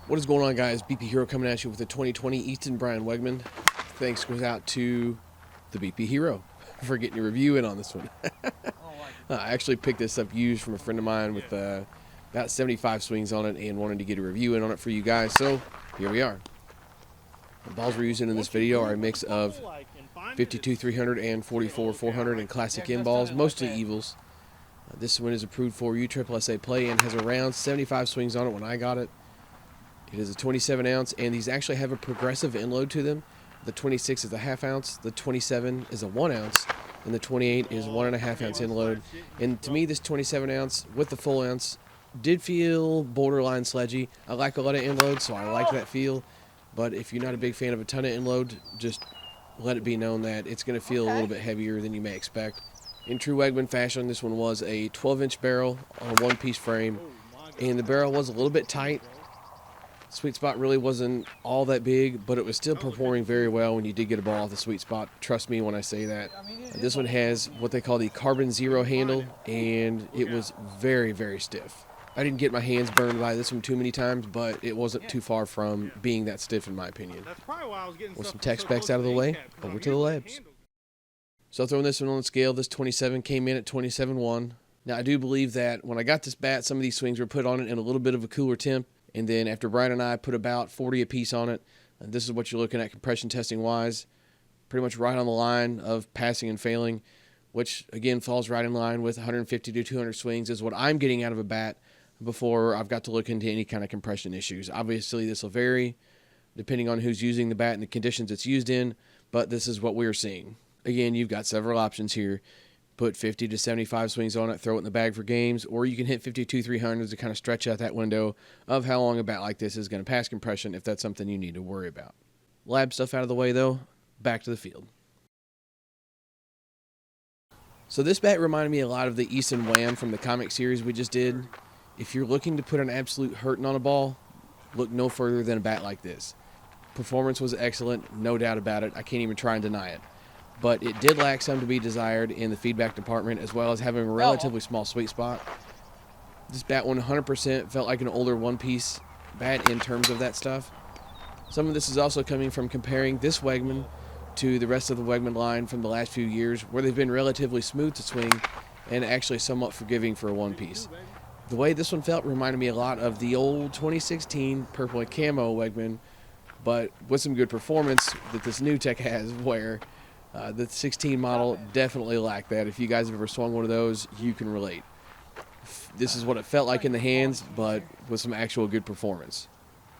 What is going on, guys? BP Hero coming at you with the 2020 Easton Wegman. Thanks goes out to the BP Hero for getting a review in on this one. I actually picked this up used from a friend of mine with about 75 swings on it and wanted to get a review in on it for you guys. So here we are. The balls we're using in this video are a mix of 52-300 and 44-400 and classic in balls, mostly evils. This one is approved for USSSA play and has around 75 swings on it when I got it. It is a 27 ounce, and these actually have a progressive inload to them. The 26 is a ½ ounce, the 27 is a 1 ounce, and the 28 is 1½ ounce inload. And to me, this 27 ounce with the full ounce did feel borderline sledgy. I like a lot of inload, so I like that feel. But if you're not a big fan of a ton of inload, just let it be known that it's going to feel a little bit heavier than you may expect. In true Wegman fashion, this one was a 12-inch barrel on a one-piece frame, and the barrel was a little bit tight. Sweet spot really wasn't all that big, but it was still performing very well when you did get a ball off the sweet spot. Trust me when I say that. This one has what they call the carbon zero handle, and it was very, very stiff. I didn't get my hands burned by this one too many times, but it wasn't too far from being that stiff in my opinion. With some tech specs out of the way, over to the labs. So throwing this one on the scale, this 27 came in at 27.1. Now I do believe that when I got this bat, some of these swings were put on it in a little bit of a cooler temp. And then after Brian and I put about 40 apiece on it, and this is what you're looking at compression testing wise, pretty much right on the line of passing and failing, which again falls right in line with 150 to 200 swings is what I'm getting out of a bat before I've got to look into any kind of compression issues. Obviously this will vary depending on who's using the bat and the conditions it's used in, but this is what we're seeing. Again, you've got several options here. Put 50 to 75 swings on it, throw it in the bag for games, or you can hit 52-300s to kind of stretch out that window of how long a bat like this is going to pass compression if that's something you need to worry about. Lab stuff out of the way though, back to the field. So this bat reminded me a lot of the Easton Wham from the comic series we just did. If you're looking to put an absolute hurting on a ball, look no further than a bat like this. Performance was excellent, no doubt about it. I can't even try and deny it. But it did lack some to be desired in the feedback department, as well as having a relatively small sweet spot. This bat 100% felt like an older one-piece bat in terms of that stuff. Some of this is also coming from comparing this Wegman to the rest of the Wegman line from the last few years, where they've been relatively smooth to swing and actually somewhat forgiving for a one-piece. The way this one felt reminded me a lot of the old 2016 purple and camo Wegman, but with some good performance that this new tech has, where the 16 model definitely lacked that. If you guys have ever swung one of those, you can relate. This is what it felt like in the hands, but with some actual good performance.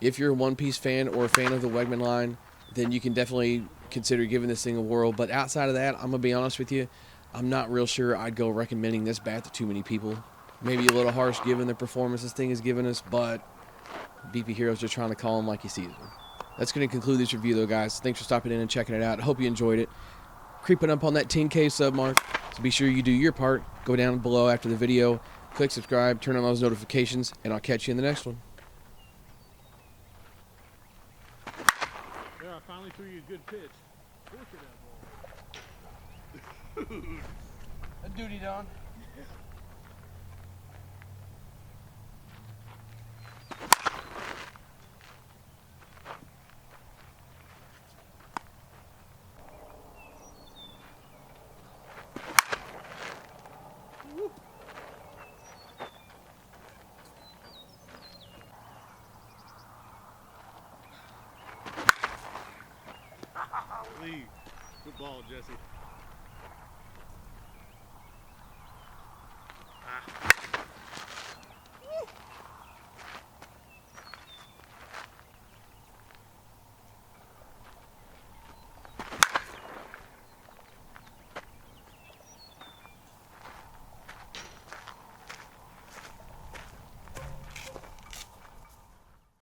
If you're a one-piece fan or a fan of the Wegman line, then you can definitely consider giving this thing a whirl. But outside of that, I'm going to be honest with you, I'm not real sure I'd go recommending this bat to too many people. Maybe a little harsh given the performance this thing has given us, but BP Hero's just trying to call them like he sees them. That's going to conclude this review, though, guys. Thanks for stopping in and checking it out. I hope you enjoyed it. Creeping up on that 10K sub mark, so be sure you do your part. Go down below after the video, click subscribe, turn on those notifications, and I'll catch you in the next one. There, I finally threw you a good pitch. Look at that ball. A duty done. Leave. Good ball, Jesse.